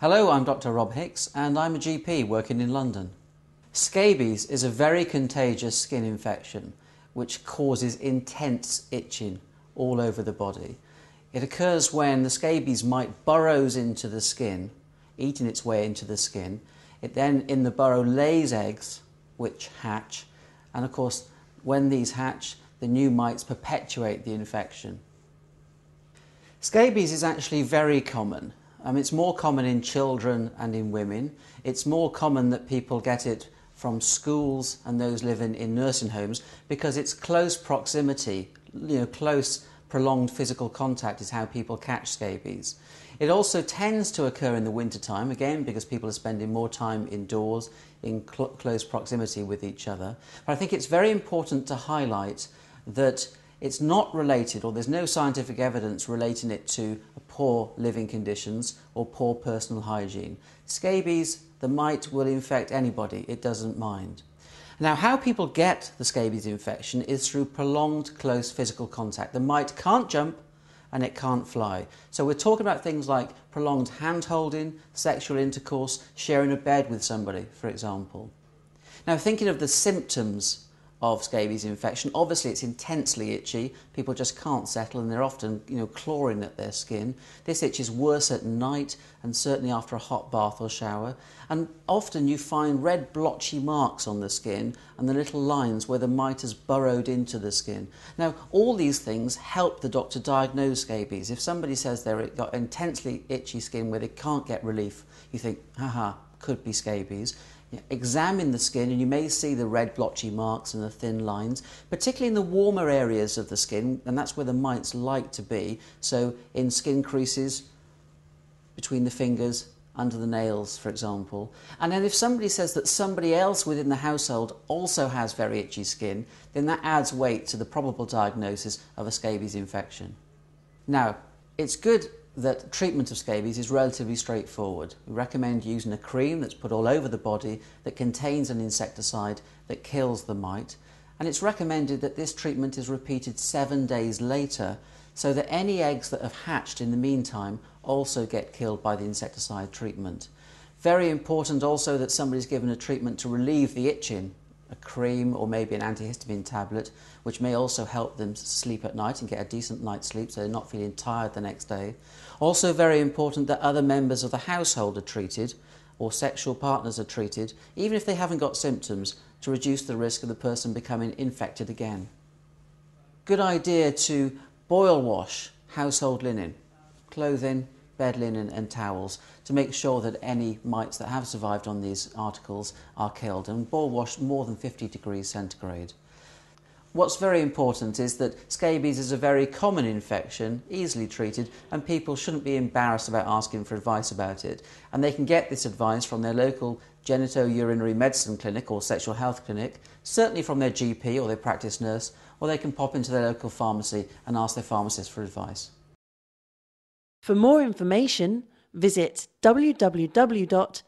Hello, I'm Dr. Rob Hicks and I'm a GP working in London. Scabies is a very contagious skin infection which causes intense itching all over the body. It occurs when the scabies mite burrows into the skin, eating its way into the skin. It then in the burrow lays eggs which hatch, and of course when these hatch the new mites perpetuate the infection. Scabies is actually very common. It's more common in children and in women. It's more common that people get it from schools and those living in nursing homes because it's close proximity, close prolonged physical contact is how people catch scabies. It also tends to occur in the wintertime, again because people are spending more time indoors in close proximity with each other. But I think it's very important to highlight that it's not related, or there's no scientific evidence relating it to poor living conditions or poor personal hygiene. Scabies, the mite will infect anybody, it doesn't mind. Now, how people get the scabies infection is through prolonged close physical contact. The mite can't jump and it can't fly. So we're talking about things like prolonged hand-holding, sexual intercourse, sharing a bed with somebody, for example. Now, thinking of the symptoms of scabies infection, obviously it's intensely itchy. People just can't settle and they're often clawing at their skin. This itch is worse at night and certainly after a hot bath or shower. And often you find red blotchy marks on the skin and the little lines where the mite has burrowed into the skin. Now, all these things help the doctor diagnose scabies. If somebody says they've got intensely itchy skin where they can't get relief, you think, haha, could be scabies. Examine the skin and you may see the red blotchy marks and the thin lines, particularly in the warmer areas of the skin, and that's where the mites like to be, so in skin creases, between the fingers, under the nails, for example. And then if somebody says that somebody else within the household also has very itchy skin, then that adds weight to the probable diagnosis of a scabies infection. Now, it's good that treatment of scabies is relatively straightforward. We recommend using a cream that's put all over the body that contains an insecticide that kills the mite, and it's recommended that this treatment is repeated 7 days later so that any eggs that have hatched in the meantime also get killed by the insecticide treatment. Very important also that somebody's given a treatment to relieve the itching, a cream or maybe an antihistamine tablet, which may also help them sleep at night and get a decent night's sleep so they're not feeling tired the next day. Also very important that other members of the household are treated or sexual partners are treated, even if they haven't got symptoms, to reduce the risk of the person becoming infected again. Good idea to boil wash household linen, clothing, bed linen and towels to make sure that any mites that have survived on these articles are killed, and boil wash more than 50 degrees centigrade. What's very important is that scabies is a very common infection, easily treated, and people shouldn't be embarrassed about asking for advice about it. And they can get this advice from their local genito-urinary medicine clinic or sexual health clinic, certainly from their GP or their practice nurse, or they can pop into their local pharmacy and ask their pharmacist for advice. For more information, visit www.nhs.uk.